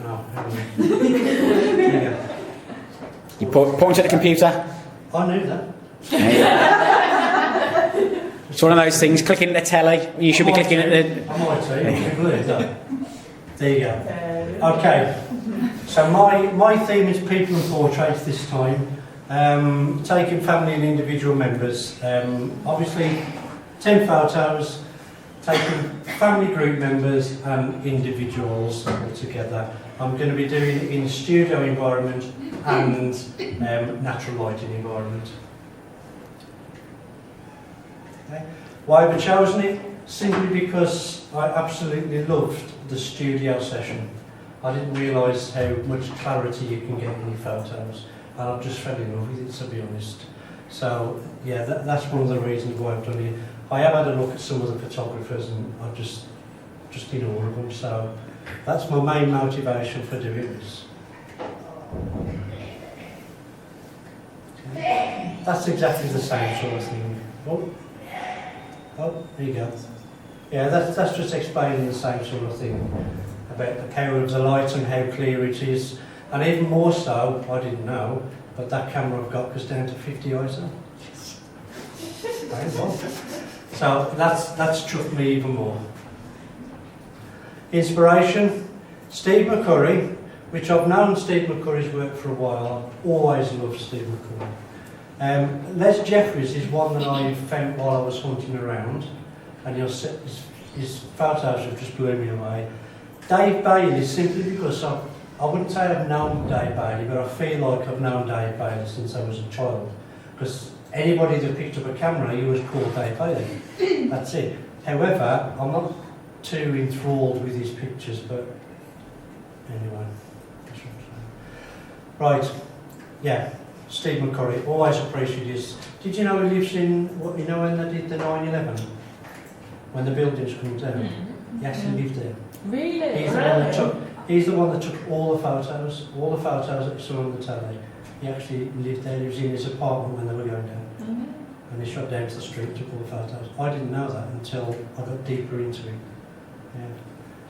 No, there you go. You point at the computer. I knew that. It's one of those things, clicking at the telly. You should be clicking at the... I might say, there you go. Okay, so my theme is people and portraits this time. Taking family and individual members. Obviously, 10 photos, taking family group members and individuals all together. I'm going to be doing it in a studio environment and natural lighting environment. Okay. Why have I chosen it? Simply because I absolutely loved the studio session. I didn't realise how much clarity you can get in your photos, and I've just fell in love with it, to be honest. So yeah, that's one of the reasons why I've done it. I have had a look at some of the photographers, and I'm just in awe of them. So that's my main motivation for doing this. Okay. That's exactly the same sort of thing. Oh, there you go. Yeah, that's just explaining the same sort of thing about the power of the light and how clear it is. And even more so, I didn't know, but that camera I've got goes down to 50 ISO. So that's struck me even more. Inspiration, Steve McCurry, which I've known Steve McCurry's work for a while. I've always loved Steve McCurry. Les Jeffries is one that I found while I was hunting around, and his photos have just blew me away. Dave Bailey, simply because I wouldn't say I've known Dave Bailey, but I feel like I've known Dave Bailey since I was a child. Because anybody that picked up a camera, he was called Dave Bailey. That's it. However, I'm not too enthralled with his pictures, but anyway. That's what I'm saying. Right, yeah. Steve McCurry, always appreciated his. Did you know he lives in, what, you know when they did the 9/11? When the buildings come down? Mm-hmm. Yes, he lived there. Really? He's the one that took all the photos that you saw on the telly. He actually lived there, he was in his apartment when they were going down. Mm-hmm. And he shot down to the street and took all the photos. I didn't know that until I got deeper into it. Yeah,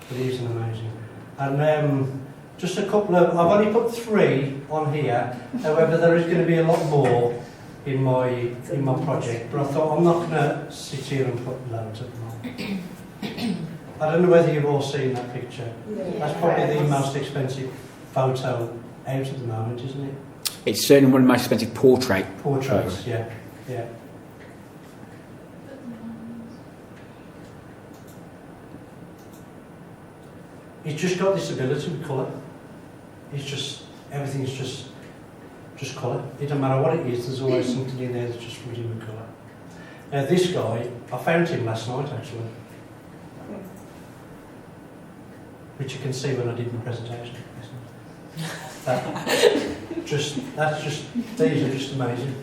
but he's an amazing. And just a couple of, I've only put 3 on here, however there is going to be a lot more in my project, but I thought I'm not going to sit here and put loads at the moment. I don't know whether you've all seen that picture. Yeah. That's probably the most expensive photo out at the moment, isn't it? It's certainly one of the most expensive Portraits, yeah. He's just got this ability with colour. Everything's just colour. It doesn't matter what it is, there's always something in there that's just flooding with colour. Now this guy, I found him last night actually. Which you can see when I did my presentation. These are just amazing.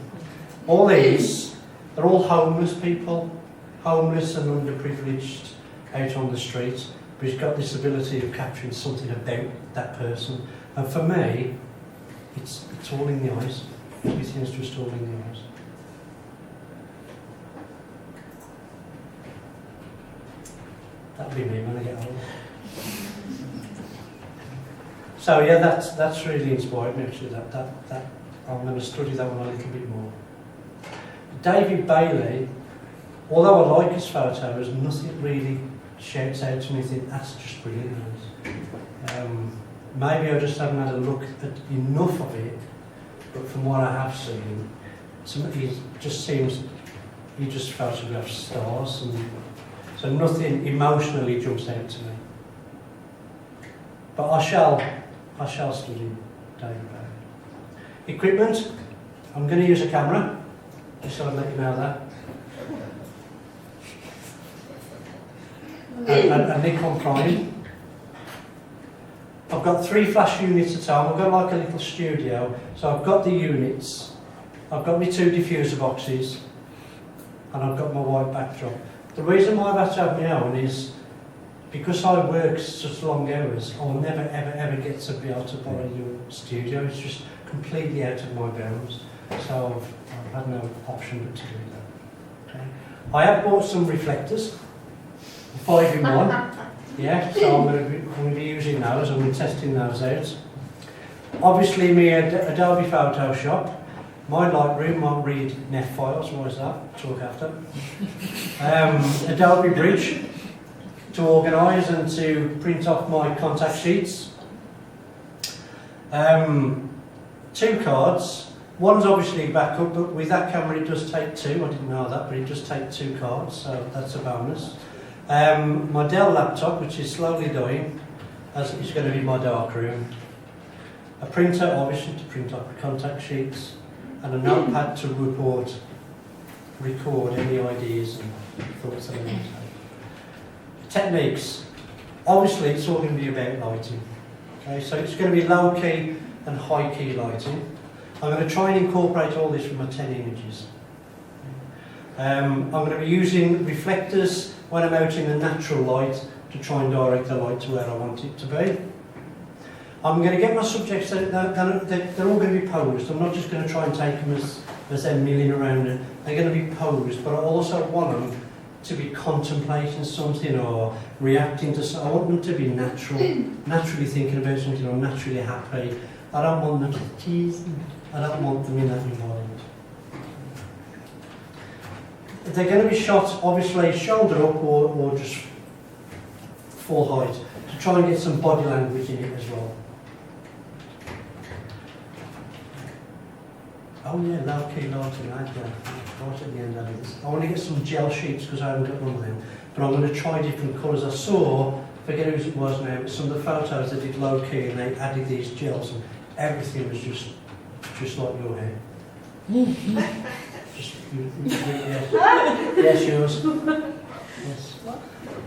All these, they're all homeless people, homeless and underprivileged out on the street. But he's got this ability of capturing something about that person. And for me, it's all in the eyes. Everything's just all in the eyes. That'll be me when I get older. So yeah, that's really inspired me actually. That I'm going to study that one a little bit more. David Bailey, although I like his photos, nothing really shouts out to me. Think that's just brilliant. Maybe I just haven't had a look at enough of it, but from what I have seen, he just photographs stars, and so nothing emotionally jumps out to me. But I shall study David Bailey. Equipment, I'm going to use a camera, just so I let you know that. A Nikon Prime. I've got 3 flash units at home. I've got like a little studio, so I've got the units, I've got my 2 diffuser boxes, and I've got my white backdrop. The reason why I've had to have my own is because I work such long hours, I'll never ever get to be able to borrow your studio. It's just completely out of my bounds, so I've had no option but to do that. Okay. I have bought some reflectors, 5 in 1. Yeah, so I'm going to be using those. I'm going to be testing those out. Obviously, me Adobe Photoshop. My Lightroom won't read NEF files. What is that? Talk after. Adobe Bridge to organise and to print off my contact sheets. 2 cards. One's obviously backup, but with that camera it does take 2. I didn't know that, but it does take 2 cards, so that's a bonus. My Dell laptop, which is slowly dying, as it's going to be my darkroom. A printer, obviously, to print off the contact sheets, and a notepad to record any ideas and thoughts that I want to have. Techniques. Obviously, it's all going to be about lighting. Okay, so it's going to be low key and high key lighting. I'm going to try and incorporate all this from my 10 images. I'm going to be using reflectors when I'm out in the natural light to try and direct the light to where I want it to be. I'm going to get my subjects, they're all going to be posed. I'm not just going to try and take them as they're milling around. They're going to be posed, but I also want them to be contemplating something or reacting to something. I want them to be naturally thinking about something or naturally happy. I don't want them to tease. I don't want them in that environment. They're going to be shot, obviously, shoulder up or just full height to try and get some body language in it as well. Oh yeah, low key lighting, right at the end of this. I want to get some gel sheets because I haven't got one of them, but I'm going to try different colours. I saw, I forget whose it was now, some of the photos they did low key and they added these gels and everything was just like your hair. Yes, yours. Yes.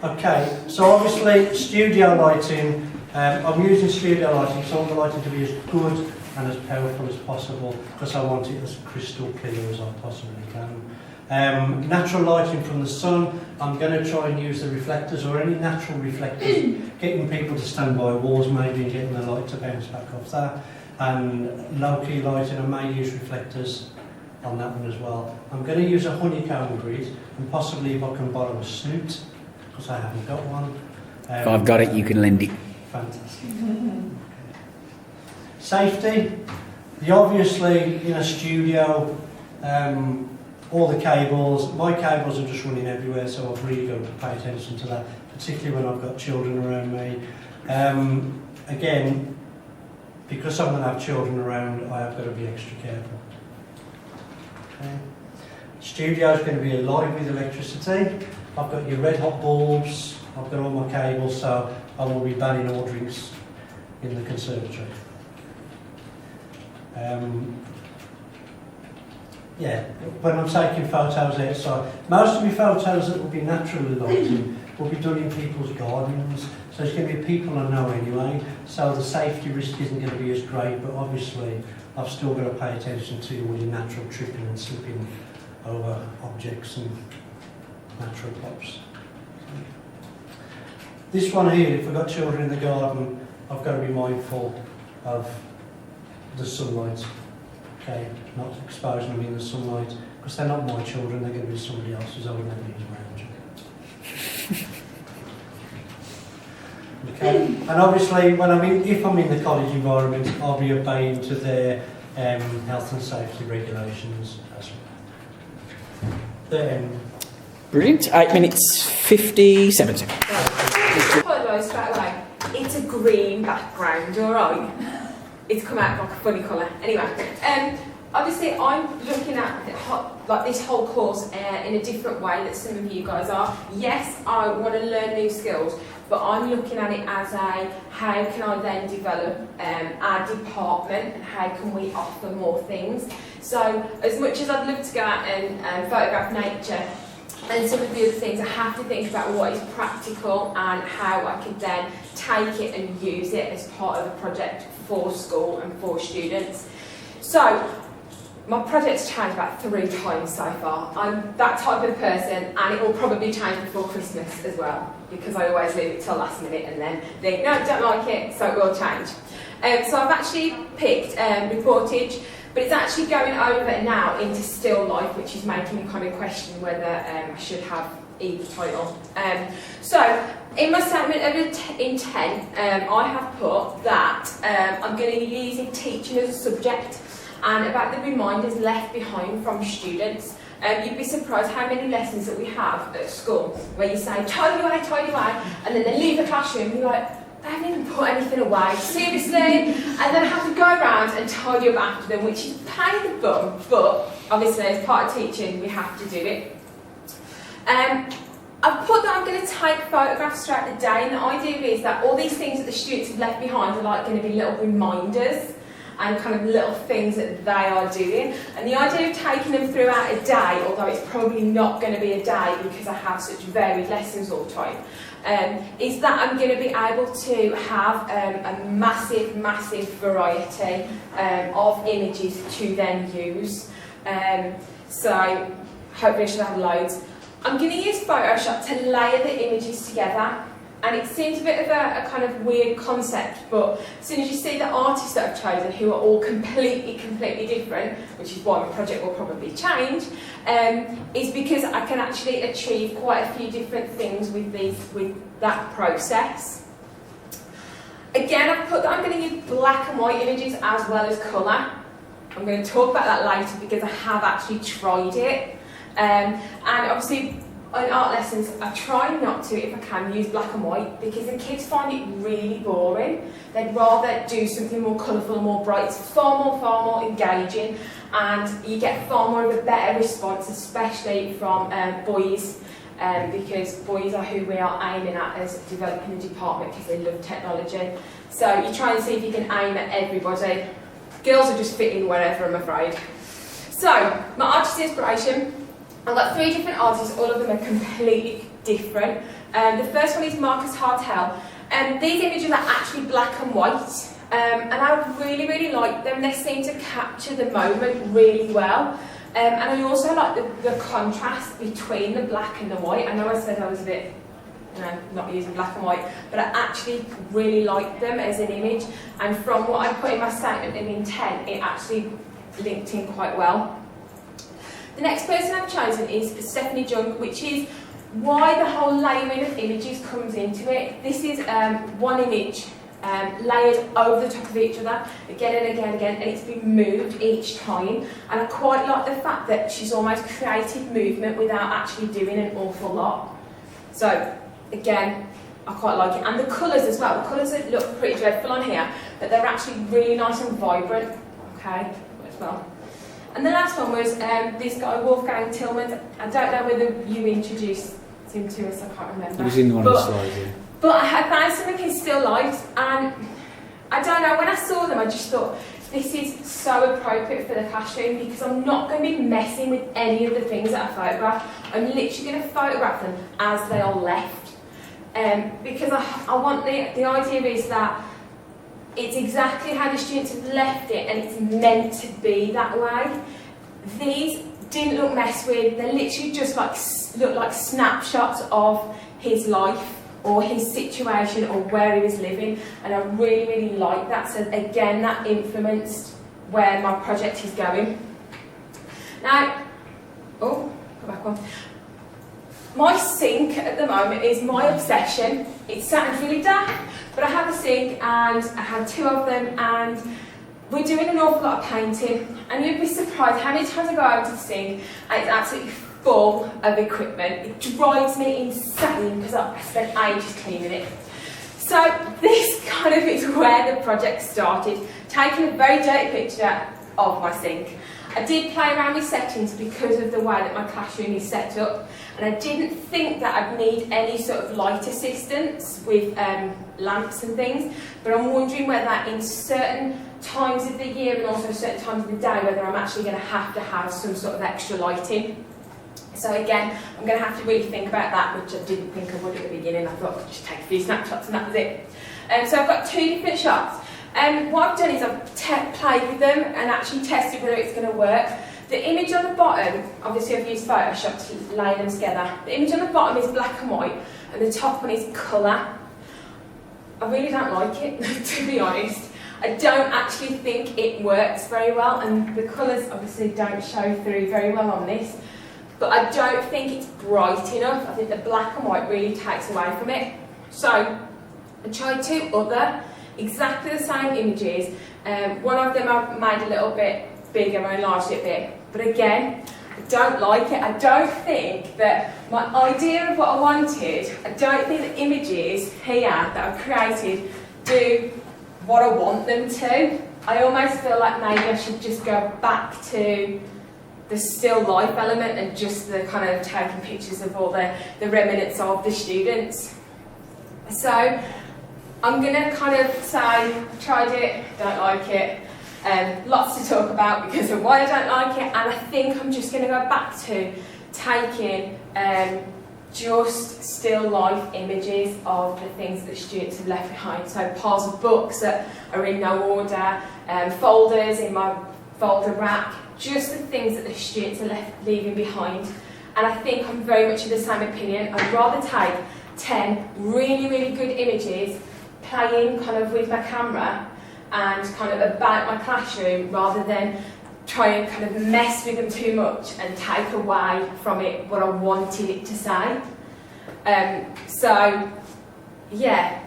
Okay, so obviously studio lighting. I'm using studio lighting, so I want the lighting to be as good and as powerful as possible because I want it as crystal clear as I possibly can. Natural lighting from the sun. I'm going to try and use the reflectors or any natural reflectors, getting people to stand by walls maybe and getting the light to bounce back off that. And low-key lighting, I may use reflectors on that one as well. I'm going to use a honeycomb grid and possibly if I can borrow a snoot because I haven't got one. If I've got it, you can lend it. Fantastic. Safety. Obviously in a studio, all the cables, my cables are just running everywhere, so I've really got to pay attention to that, particularly when I've got children around me. Again, because I'm going to have children around, I have got to be extra careful. Okay. Studio is going to be alive with electricity. I've got your red hot bulbs, I've got all my cables, so I will be banning all drinks in the conservatory. Yeah, when I'm taking photos outside, most of my photos that will be naturally lighting will be done in people's gardens, so it's going to be people I know anyway, so the safety risk isn't going to be as great, but obviously I've still got to pay attention to all your natural tripping and slipping over objects and natural props. This one here, if I've got children in the garden, I've got to be mindful of the sunlight. Okay, not exposing them in the sunlight, because they're not my children, they're going to be somebody else's, I would never use my own children. Okay, and obviously if I'm in the college environment, I'll be obeying to their health and safety regulations as well. Brilliant. 8 minutes 57 seconds. Apologise straight away. It's a green background, alright? It's come out like a funny colour. Anyway, obviously I'm looking at this whole course in a different way that some of you guys are. Yes, I want to learn new skills, but I'm looking at it as how can I then develop our department and how can we offer more things. So as much as I'd love to go out and photograph nature and some of the other things, I have to think about what is practical and how I can then take it and use it as part of a project for school and for students. So my project's changed about 3 times so far. I'm that type of person, and it will probably change before Christmas as well, because I always leave it till last minute and then think, no, don't like it, so it will change. So I've actually picked reportage, but it's actually going over now into still life, which is making me kind of question whether I should have either title. So, in my statement of intent, I have put that I'm going to be using teaching as a subject and about the reminders left behind from students. You'd be surprised how many lessons that we have at school where you say, tidy away, and then they leave the classroom and you're like, they haven't even put anything away, seriously? And then I have to go around and tidy up after them, which is a pain in the bum, but obviously as part of teaching, we have to do it. I've put that I'm going to take photographs throughout the day, and the idea is that all these things that the students have left behind are like going to be little reminders and kind of little things that they are doing. And the idea of taking them throughout a day, although it's probably not going to be a day because I have such varied lessons all the time, is that I'm going to be able to have a massive variety of images to then use. So hopefully I should have loads. I'm going to use Photoshop to layer the images together, and it seems a bit of a kind of weird concept, but as soon as you see the artists that I've chosen, who are all completely different, which is why my project will probably change, is because I can actually achieve quite a few different things with that process. Again, I've put that I'm going to use black and white images as well as colour. I'm going to talk about that later because I have actually tried it. And obviously in art lessons I try not to, if I can, use black and white because the kids find it really boring. They'd rather do something more colourful and more bright. It's far more engaging, and you get far more of a better response, especially from boys, because boys are who we are aiming at as developing the department because they love technology. So you try and see if you can aim at everybody. Girls are just fitting wherever, I'm afraid. So, my artist inspiration. I've got 3 different artists, all of them are completely different. The first one is Marcus Hartel. These images are actually black and white, and I really like them. They seem to capture the moment really well. And I also like the contrast between the black and the white. I know I said I was a bit, not using black and white, but I actually really like them as an image. And from what I put in my statement of intent, it actually linked in quite well. The next person I've chosen is Stephanie Jung, which is why the whole layering of images comes into it. This is one image layered over the top of each other again, and it's been moved each time. And I quite like the fact that she's almost created movement without actually doing an awful lot. So again, I quite like it. And the colours as well. The colours look pretty dreadful on here, but they're actually really nice and vibrant. Okay, as well. And the last one was this guy, Wolfgang Tillmans. I don't know whether you introduced him to us, I can't remember. He was in one of the slides, yeah. But I had found some of his still lifes, and I don't know, when I saw them I just thought, this is so appropriate for the classroom because I'm not going to be messing with any of the things that I photograph. I'm literally going to photograph them as they are left. Because I want the idea is that it's exactly how the students have left it, and it's meant to be that way. These didn't look messed with, they literally just look like snapshots of his life or his situation or where he was living, and I really like that. So again, that influenced where my project is going. Now, go back one. My sink at the moment is my obsession. It sounds really daft, but I have a sink and I have 2 of them, and we're doing an awful lot of painting, and you'd be surprised how many times I go out to the sink and it's absolutely full of equipment. It drives me insane because I spent ages cleaning it. So this kind of is where the project started, taking a very dirty picture of my sink. I did play around with settings because of the way that my classroom is set up, and I didn't think that I'd need any sort of light assistance with lamps and things, but I'm wondering whether in certain times of the year and also certain times of the day whether I'm actually going to have some sort of extra lighting. So again, I'm going to have to really think about that, which I didn't think I would at the beginning. I thought I'd just take a few snapshots and that was it. So I've got 2 different shots. What I've done is I've played with them and actually tested whether it's going to work. The image on the bottom, obviously I've used Photoshop to lay them together. The image on the bottom is black and white, and the top one is colour. I really don't like it, to be honest. I don't actually think it works very well, and the colours obviously don't show through very well on this. but I don't think it's bright enough. I think the black and white really takes away from it. So I tried two other exactly the same images. One of them I've made a little bit bigger and enlarged it a bit, but again, I don't like it. I don't think that my idea of what I wanted, I don't think the images here that I've created do what I want them to. I almost feel like maybe I should just go back to the still life element and just the kind of taking pictures of all the remnants of the students. So I'm going to kind of say, I tried it, don't like it. Lots to talk about because of why I don't like it, and I think I'm just going to go back to taking just still life images of the things that students have left behind. So piles of books that are in no order, folders in my folder rack, just the things that the students are leaving behind. And I think I'm very much of the same opinion. I'd rather take 10 really, really good images playing kind of with my camera and kind of about my classroom rather than try and kind of mess with them too much and take away from it what I wanted it to say. So, yeah,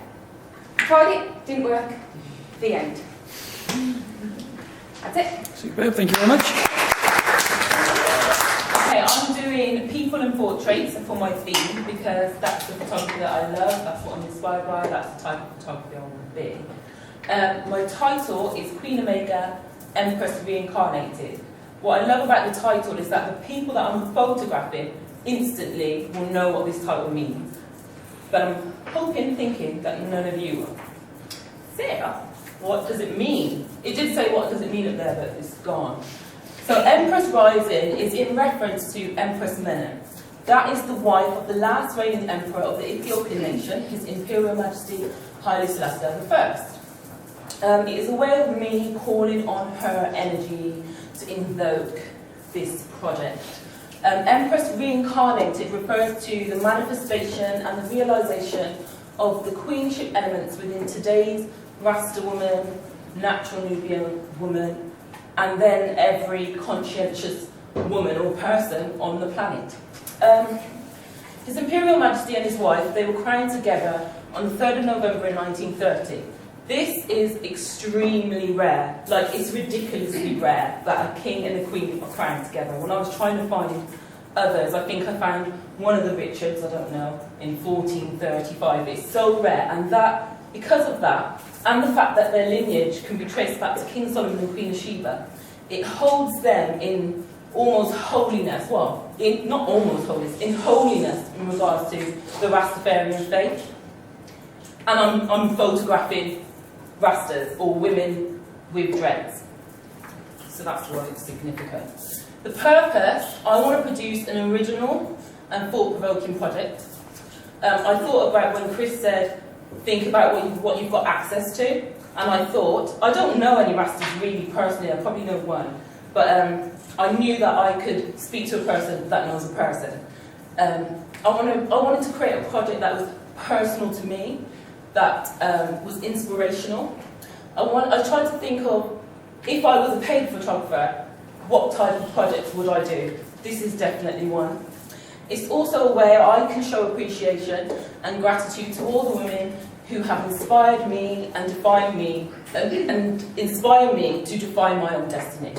tried it, didn't work, the end. That's it. Superb, thank you very much. Okay, I'm doing people and portraits for my theme because that's the photography that I love, that's what I'm inspired by, that's the type of photography I want to be. My title is Queen Omega, Empress Reincarnated. What I love about the title is that the people that I'm photographing instantly will know what this title means. But I'm hoping, thinking that none of you will. Sarah, what does it mean? It did say what does it mean up there, but it's gone. So Empress Rising is in reference to Empress Menen. That is the wife of the last reigning emperor of the Ethiopian nation, His Imperial Majesty Haile Selassie I. It is a way of me calling on her energy to invoke this project. Empress Reincarnated refers to the manifestation and the realisation of the queenship elements within today's Rasta woman, natural Nubian woman, and then every conscientious woman or person on the planet. His Imperial Majesty and his wife, they were crowned together on the 3rd of November in 1930. This is extremely rare, like it's ridiculously rare that a king and a queen are crowned together. When I was trying to find others, I think I found one of the Richards, I don't know, in 1435. It's so rare, and that, because of that, and the fact that their lineage can be traced back to King Solomon and Queen of Sheba, it holds them in almost holiness, well, in, not almost holiness, in holiness in regards to the Rastafarian faith. And I'm photographing Rastas, or women with dreads. So that's why it's significant. The purpose, I want to produce an original and thought-provoking project. I thought about when Chris said, think about what you've got access to, and I thought, I don't know any Rastas really personally, I probably know one, but I knew that I could speak to a person that knows a person. I wanted to create a project that was personal to me, that was inspirational. I tried to think of, if I was a paid photographer, what type of project would I do? This is definitely one. It's also a way I can show appreciation and gratitude to all the women who have inspired me and defined me, and inspire me to define my own destiny.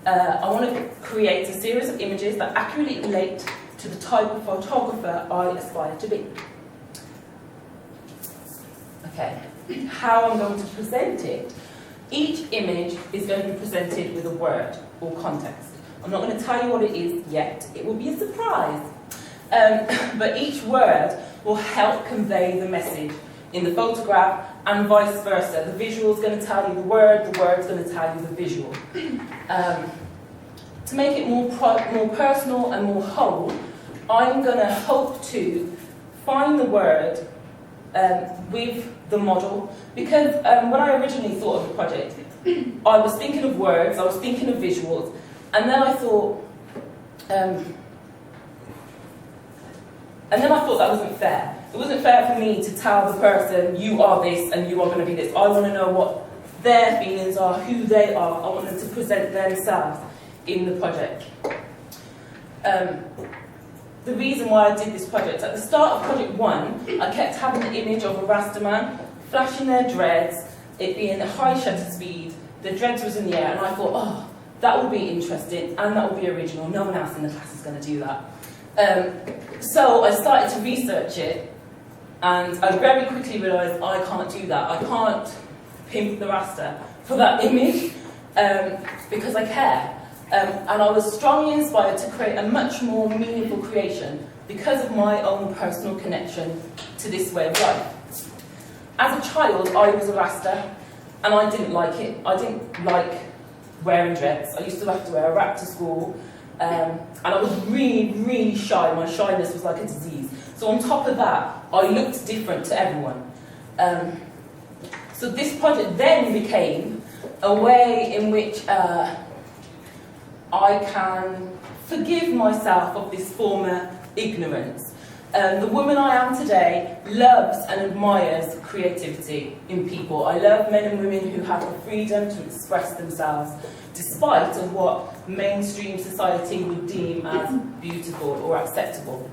I want to create a series of images that accurately relate to the type of photographer I aspire to be. Okay, how I'm going to present it. Each image is going to be presented with a word or context. I'm not going to tell you what it is yet, it will be a surprise. But each word will help convey the message in the photograph and vice versa. The visual is going to tell you the word's going to tell you the visual. To make it more personal and more whole, I'm going to hope to find the word with the model, because when I originally thought of the project, I was thinking of words, I was thinking of visuals, and then I thought, that wasn't fair. It wasn't fair for me to tell the person, you are this and you are going to be this. I want to know what their feelings are, who they are. I want them to present themselves in the project. the reason why I did this project, at the start of project 1, I kept having the image of a Rasta man flashing their dreads, it being a high shutter speed, the dreads was in the air, and I thought, oh, that will be interesting and that will be original. No one else in the class is going to do that. So I started to research it, and I very quickly realised I can't do that. I can't pimp the Rasta for that image because I care. And I was strongly inspired to create a much more meaningful creation because of my own personal connection to this way of life. As a child, I was a Rasta, and I didn't like it. I didn't like wearing dreads. I used to have to wear a wrap to school, and I was really, really shy. My shyness was like a disease. So on top of that, I looked different to everyone. So this project then became a way in which I can forgive myself of this former ignorance. The woman I am today loves and admires creativity in people. I love men and women who have the freedom to express themselves, despite of what mainstream society would deem as beautiful or acceptable.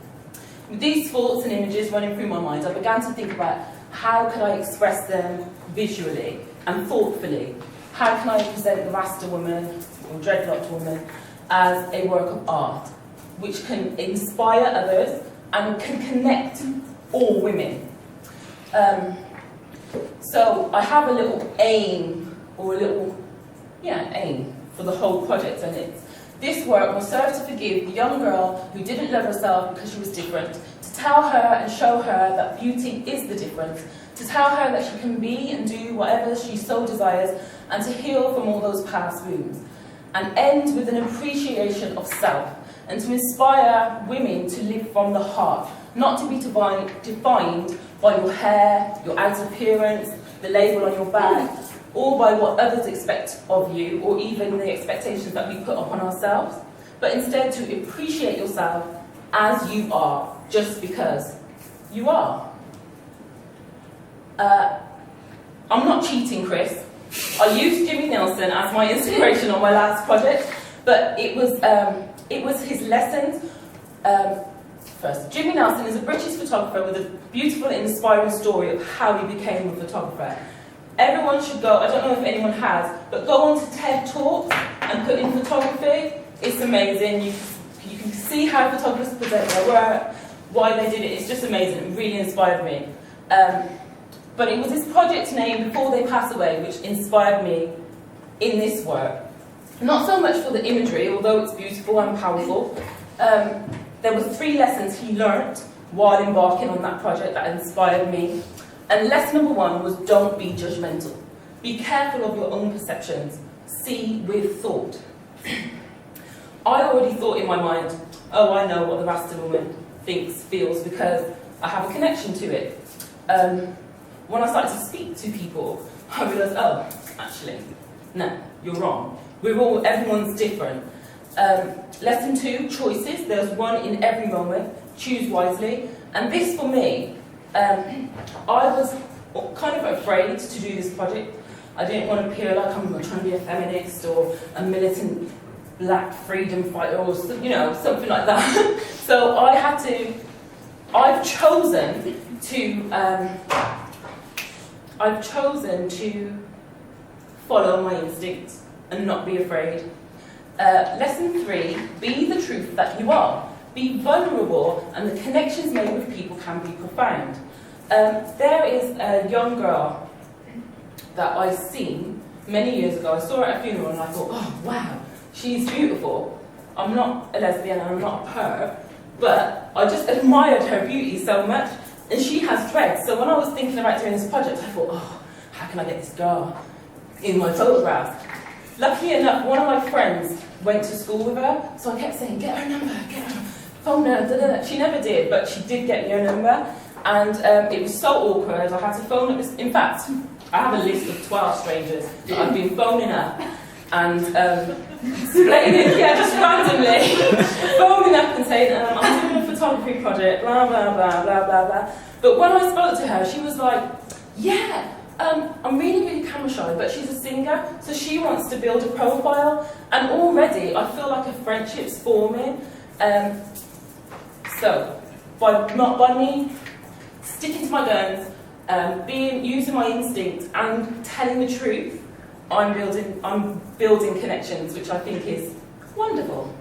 With these thoughts and images running through my mind, I began to think about how could I express them visually and thoughtfully. How can I present the Rasta woman or dreadlocked woman as a work of art, which can inspire others and can connect all women. So I have a little aim, or a little, aim for the whole project, and it's this work will serve to forgive the young girl who didn't love herself because she was different, to tell her and show her that beauty is the difference, to tell her that she can be and do whatever she so desires, and to heal from all those past wounds, and end with an appreciation of self, and to inspire women to live from the heart, not to be defined by your hair, your outer appearance, the label on your bag, or by what others expect of you, or even the expectations that we put upon ourselves, but instead to appreciate yourself as you are, just because you are. I'm not cheating, Chris. I used Jimmy Nelson as my inspiration on my last project, but it was his lessons. First, Jimmy Nelson is a British photographer with a beautiful and inspiring story of how he became a photographer. Everyone should go, I don't know if anyone has, but go on to TED Talks and put in photography. It's amazing. You can see how photographers present their work, why they did it. It's just amazing. It really inspired me. But it was this project name, Before They Pass Away, which inspired me in this work. Not so much for the imagery, although it's beautiful and powerful. There were 3 lessons he learnt while embarking on that project that inspired me. And lesson number 1 was don't be judgmental. Be careful of your own perceptions. See with thought. I already thought in my mind, oh, I know what the Rasta woman thinks, feels, because I have a connection to it. When I started to speak to people, I realised, oh, actually, no, you're wrong. Everyone's different. Lesson 2, choices. There's one in every moment. Choose wisely. And this, for me, I was kind of afraid to do this project. I didn't want to appear like I'm trying to be a feminist or a militant black freedom fighter or something like that. So I've chosen to follow my instincts and not be afraid. Lesson 3, be the truth that you are. Be vulnerable, and the connections made with people can be profound. There is a young girl that I've seen many years ago. I saw her at a funeral and I thought, oh wow, she's beautiful. I'm not a lesbian and I'm not a perv, but I just admired her beauty so much. And she has dreads, so when I was thinking about doing this project, I thought, oh, how can I get this girl in my photographs? Luckily enough, one of my friends went to school with her, so I kept saying, get her number, get her phone her, She never did, but she did get me her number, and it was so awkward. I had to phone up, in fact, I have a list of 12 strangers that I've been phoning up, and explaining, just randomly, phoning up and saying, I'm doing a photography project, blah, blah, blah, blah, blah, blah. But when I spoke to her, she was like, yeah, I'm really, really camera shy, but she's a singer, so she wants to build a profile, and already I feel like a friendship's forming. So, by me sticking to my guns, using my instinct and telling the truth, I'm building connections, which I think is wonderful.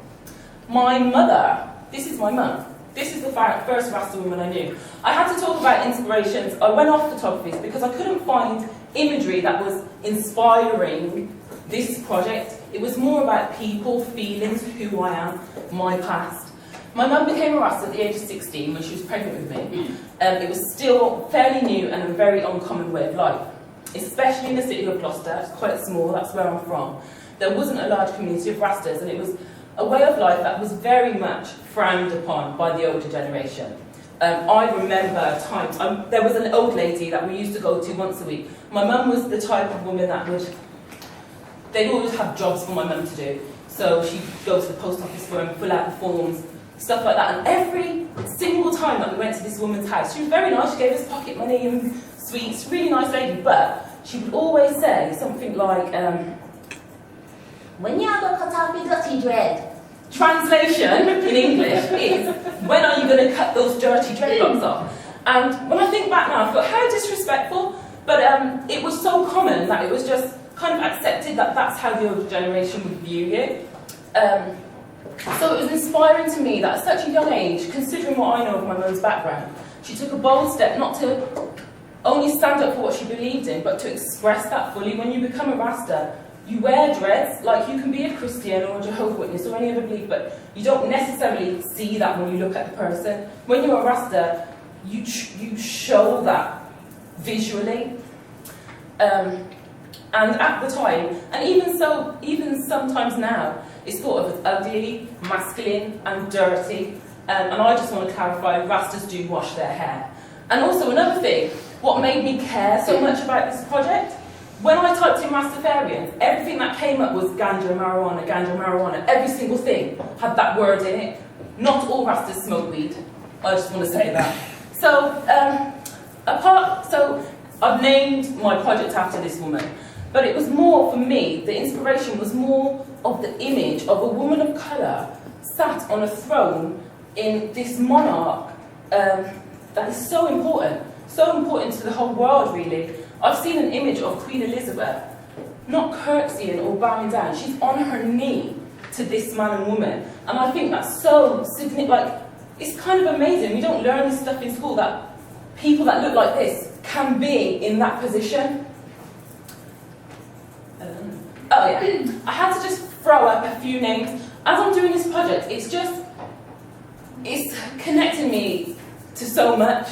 My mother, this is my mum. This is the first Rasta woman I knew. I had to talk about inspirations. I went off photography because I couldn't find imagery that was inspiring this project. It was more about people, feelings, who I am, my past. My mum became a Rasta at the age of 16 when she was pregnant with me. It was still fairly new and a very uncommon way of life, especially in the city of Gloucester. It's quite small, that's where I'm from. There wasn't a large community of Rastas, and it was a way of life that was very much frowned upon by the older generation. I remember times, there was an old lady that we used to go to once a week. My mum was the type of woman that they'd always have jobs for my mum to do. So she'd go to the post office for and fill out the forms, stuff like that. And every single time that we went to this woman's house, she was very nice, she gave us pocket money and sweets, really nice lady, but she would always say something like, when you go cut off your dirty dread? Translation in English is, when are you going to cut those dirty dreadlocks off? And when I think back now, I thought, how disrespectful. But it was so common that it was just kind of accepted that that's how the older generation would view you. So it was inspiring to me that at such a young age, considering what I know of my mum's background, she took a bold step not to only stand up for what she believed in, but to express that fully. When you become a Rasta, you wear dreads, like you can be a Christian or a Jehovah's Witness or any other belief, but you don't necessarily see that when you look at the person. When you're a Rasta, you show that visually. And at the time, and even sometimes now, it's thought of as ugly, masculine and dirty. And I just want to clarify, Rastas do wash their hair. And also another thing, what made me care so much about this project, when I typed in Rastafarian, everything that came up was ganja, marijuana, every single thing had that word in it. Not all Rastas smoke weed, I just want to say that. So, so I've named my project after this woman, but it was more, for me, the inspiration was more of the image of a woman of colour sat on a throne in this monarch that is so important to the whole world, really. I've seen an image of Queen Elizabeth, not curtsying or bowing down, she's on her knee to this man and woman. And I think that's so significant, like, it's kind of amazing. We don't learn this stuff in school, that people that look like this can be in that position. Oh yeah, I had to just throw up a few names. As I'm doing this project, it's connecting me to so much.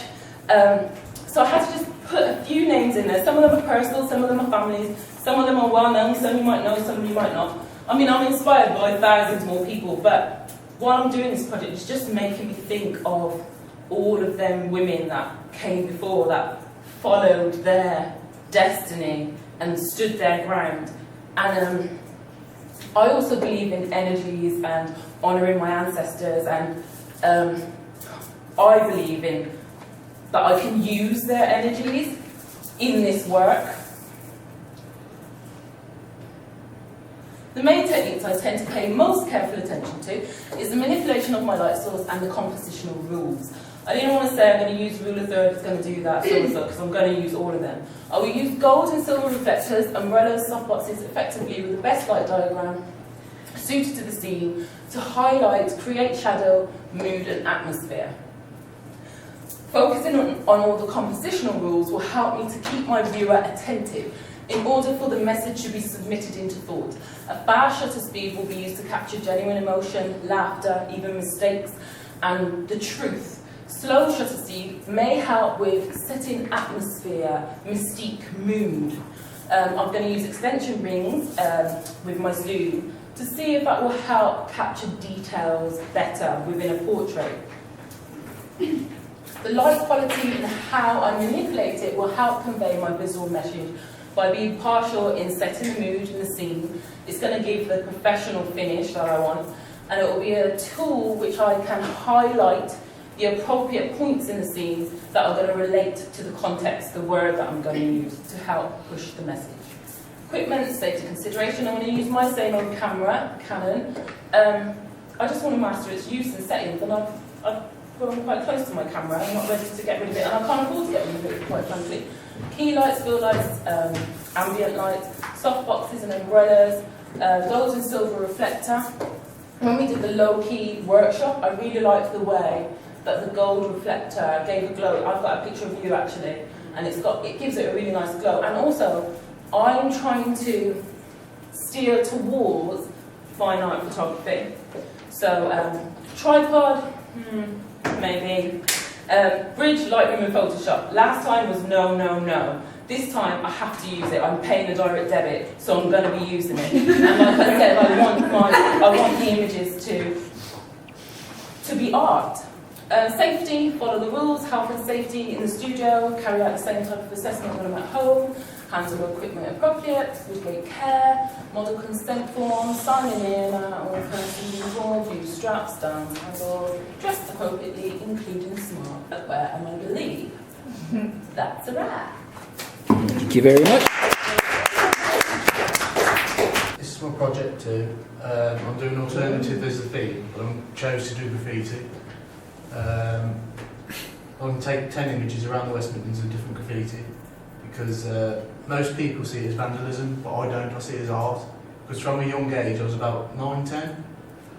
So I had to just put a few names in there. Some of them are personal, some of them are families, some of them are well known, some you might know, some you might not. I mean, I'm inspired by thousands more people, but while I'm doing this project, it's just making me think of all of them women that came before, that followed their destiny and stood their ground. And I also believe in energies and honouring my ancestors, and I believe in that I can use their energies in this work. The main techniques I tend to pay most careful attention to is the manipulation of my light source and the compositional rules. I didn't want to say I'm going to use rule of thirds, it's going to do that, so because I'm going to use all of them. I will use gold and silver reflectors, umbrellas, softboxes effectively with the best light diagram suited to the scene to highlight, create shadow, mood and atmosphere. Focusing on all the compositional rules will help me to keep my viewer attentive in order for the message to be submitted into thought. A fast shutter speed will be used to capture genuine emotion, laughter, even mistakes, and the truth. Slow shutter speed may help with setting atmosphere, mystique, mood. I'm going to use extension rings with my zoom to see if that will help capture details better within a portrait. The light quality and how I manipulate it will help convey my visual message by being partial in setting the mood in the scene. It's going to give the professional finish that I want, and it will be a tool which I can highlight the appropriate points in the scene that are going to relate to the context, the word that I'm going to use to help push the message. Equipment, safety consideration, I'm going to use my same old camera, Canon. I just want to master its use and settings, and I've grown quite close to my camera. I'm not ready to get rid of it, and I can't afford to get rid of it, quite frankly. Key lights, fill lights, ambient lights, soft boxes and umbrellas, gold and silver reflector. When we did the low-key workshop, I really liked the way that the gold reflector gave a glow. I've got a picture of you actually, and it gives it a really nice glow. And also, I'm trying to steer towards fine art photography. So, tripod, maybe. Bridge, Lightroom and Photoshop. Last time was no. This time I have to use it. I'm paying a direct debit, so I'm going to be using it. And like I said, I want the images to be art. Safety, follow the rules, health and safety in the studio, carry out the same type of assessment when I'm at home, handle equipment appropriate, with great care, model consent form, signing in, all persons involved, use straps, stands, handles, dressed appropriately, including smart footwear, and I believe that's a wrap. Thank you very much. This is my project too. I'm doing alternative as a theme, but I chose to do graffiti. I'm going to take 10 images around the West Midlands of different graffiti, because most people see it as vandalism, but I don't. I see it as art. Because from a young age, I was about 9, 10,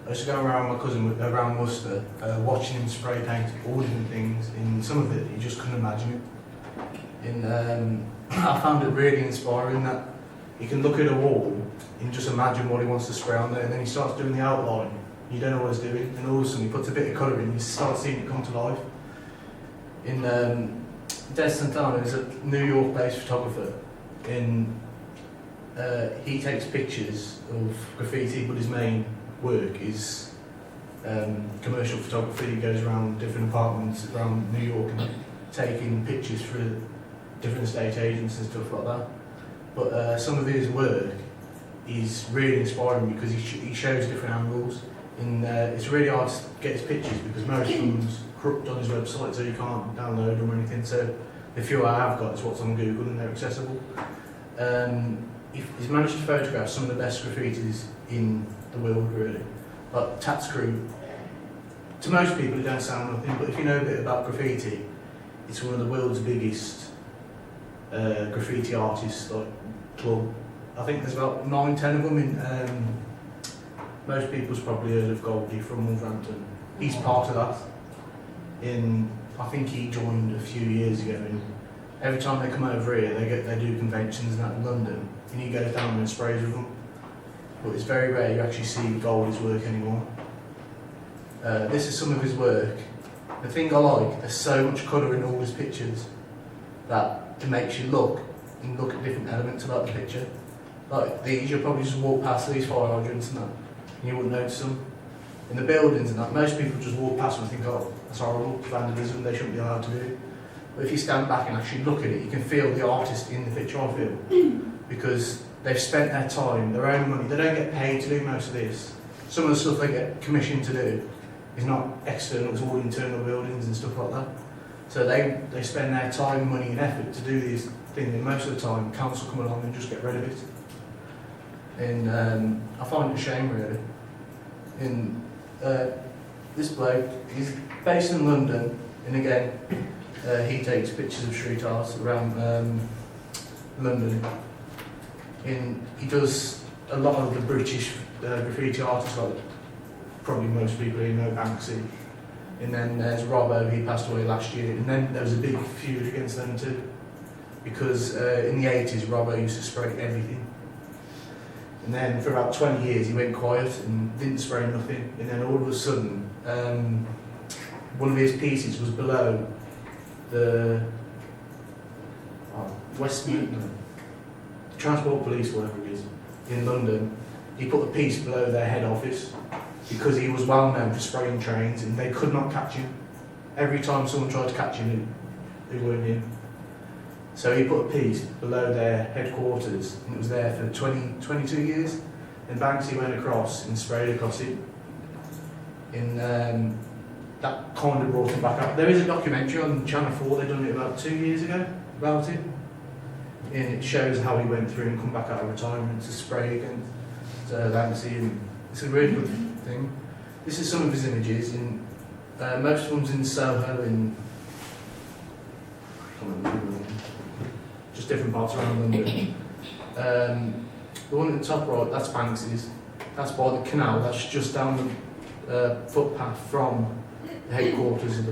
I used to go around my cousin around Worcester, watching him spray paint all different things. In some of it, you just couldn't imagine it. I found it really inspiring that he can look at a wall and just imagine what he wants to spray on there, and then he starts doing the outline. You don't know what he's doing, and all of a sudden he puts a bit of colour in, you start seeing it come to life. In Des Santana is a New York-based photographer. He takes pictures of graffiti, but his main work is commercial photography. He goes around different apartments around New York and taking pictures for different estate agents and stuff like that. But some of his work is really inspiring because he shows different angles. It's really hard to get his pictures because most of them's cropped on his website, so you can't download them or anything. So the few I have got is what's on Google and they're accessible. He's managed to photograph some of the best graffitis in the world, really. Like Tats Crew. To most people, it don't sound nothing, but if you know a bit about graffiti, it's one of the world's biggest graffiti artists, like club. I think there's about 9, 10 of them in. Most people's probably heard of Goldie from Wolverhampton. He's part of that. I think he joined a few years ago, and every time they come over here, they do conventions and that in London, and he goes down and sprays with them. But it's very rare you actually see Goldie's work anymore. This is some of his work. The thing I like, there's so much colour in all his pictures that it makes you look at different elements about the picture. Like these, you'll probably just walk past these fire hydrants and that, and you wouldn't notice them. In the buildings and that, most people just walk past them and think, oh, that's horrible, vandalism, they shouldn't be allowed to do it. But if you stand back and actually look at it, you can feel the artist in the picture, I feel. Because they've spent their time, their own money, they don't get paid to do most of this. Some of the stuff they get commissioned to do is not external, it's all internal buildings and stuff like that. So they spend their time, money and effort to do these things, and most of the time council come along and just get rid of it. And I find it a shame, really. This bloke, he's based in London, and again, he takes pictures of street art around London. He does a lot of the British graffiti artists, like probably most people here know Banksy. And then there's Robbo, he passed away last year, and then there was a big feud against them too. Because in the 80s, Robbo used to spray everything. And then for about 20 years he went quiet and didn't spray nothing, and then all of a sudden one of his pieces was below the Westminster Transport Police, whatever it is, in London. He put a piece below their head office because he was well known for spraying trains and they could not catch him. Every time someone tried to catch him, they weren't in. So he put a piece below their headquarters, and it was there for 22 years. And Banksy went across and sprayed across it. And that kind of brought him back up. There is a documentary on Channel 4, they've done it about 2 years ago, about it. And it shows how he went through and come back out of retirement to spray against Banksy. And it's a really good thing. this is some of his images. In most ones in Soho, in just different parts around London. The one at the top right, that's Banksy's. That's by the canal. That's just down the footpath from the headquarters of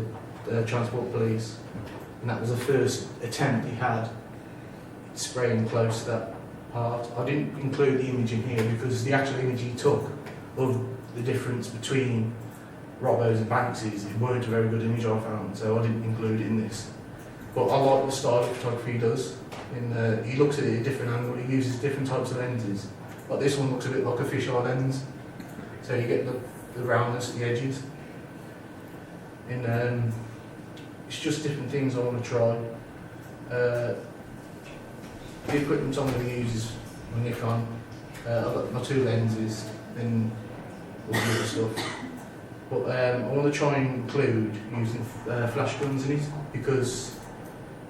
the Transport Police, and that was the first attempt he had spraying close to that part. I didn't include the image in here because the actual image he took of the difference between Robbo's and Banksy's, it weren't a very good image I found, so I didn't include it in this. But I like the style of photography he does. He looks at it at a different angle, he uses different types of lenses. Like this one looks a bit like a fisheye lens, so you get the roundness at the edges. It's just different things I want to try. The equipment I'm going to use is my Nikon. I've got my 2 lenses and all the other stuff. But I want to try and include using flash guns in it, because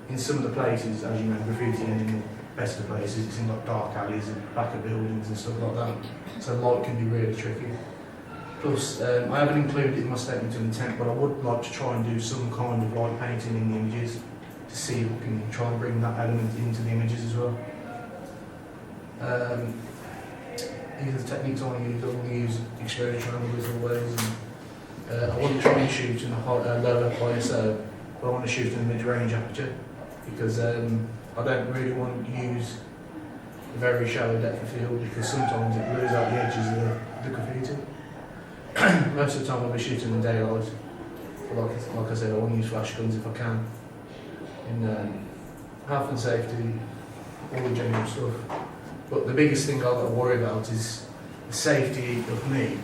in some of the places, as you know, graffiti in the best of places, it's in like dark alleys and back of buildings and stuff like that. So light can be really tricky. Plus, I haven't included it in my statement of intent, but I would like to try and do some kind of light painting in the images to see if we can try and bring that element into the images as well. These are the techniques I want to use. I want to use exposure angles always. And, I want to try and shoot in a lower ISO, but I want to shoot in a mid-range aperture, because I don't really want to use a very shallow depth of field, because sometimes it blurs out the edges of the graffiti. Most of the time I'll be shooting in daylight, but like I said, I want to use flash guns if I can. In health and safety, all the general stuff. But the biggest thing I've got to worry about is the safety of me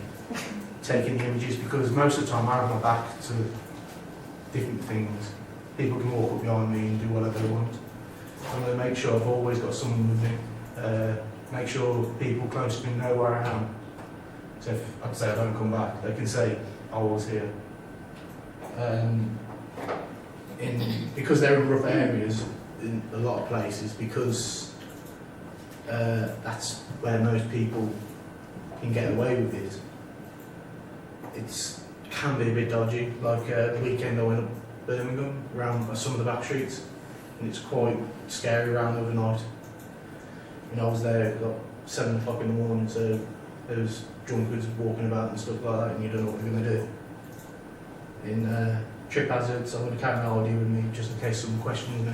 taking the images, because most of the time I have my back to different things. People can walk up behind me and do whatever they want. I'm going to make sure I've always got someone with me. Make sure people close to me know where I am. So if I say I don't come back, they can say I was here. Because they're in rough areas in a lot of places, because that's where most people can get away with it. It can be a bit dodgy. Like the weekend I went up Birmingham around some of the back streets, and it's quite scary around overnight. I was there at like 7 o'clock in the morning, so there was drunkards walking about and stuff like that, and you don't know what they're going to do. In trip hazards, I'm going to carry my ID with me just in case someone questions me.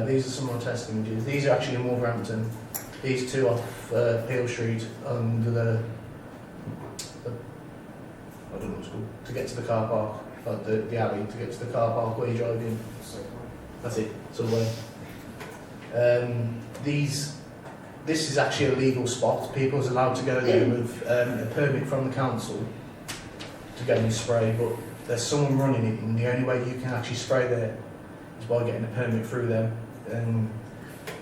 These are some of my test images. These are actually in Wolverhampton. These 2 off Peel Street under the I don't know what it's called, to get to the car park, like the alley to get to the car park where you drive in. That's it, somewhere. This is actually a legal spot. People's allowed to go there with a permit from the council to go and spray, but there's someone running it, and the only way you can actually spray there is by getting a permit through them. And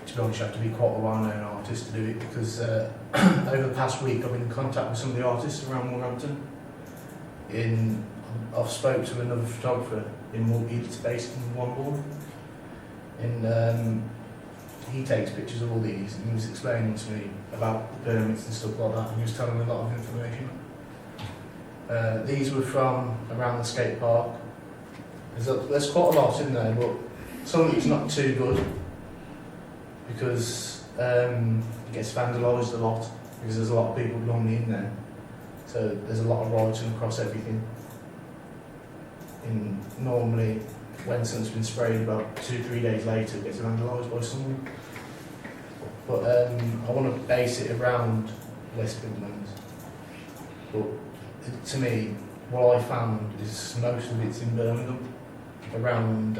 to be honest, you have to be quite a well-known artist to do it, because over the past week I've been in contact with some of the artists around Wolverhampton. I've spoke to another photographer it's based in Wombourne, and he takes pictures of all these, and he was explaining to me about the permits and stuff like that, and he was telling me a lot of information. These were from around the skate park. There's quite a lot in there, but some of it's not too good, because it gets vandalised a lot, because there's a lot of people normally in there. So there's a lot of writing across everything. And normally, when something's been sprayed, about 2-3 days later, it gets vandalised by someone. But I want to base it around West Midlands. But to me, what I found is most of it's in Birmingham, around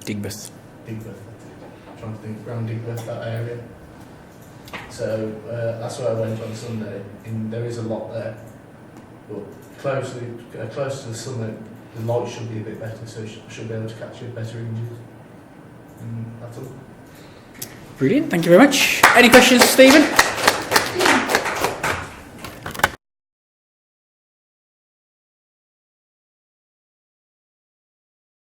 Digbeth. I'm trying to think, around Digbeth, that area. So that's where I went on Sunday, and there is a lot there. But close to the summit, the light should be a bit better, so I should be able to capture better images. And that's all. Brilliant, thank you very much. Any questions, Stephen?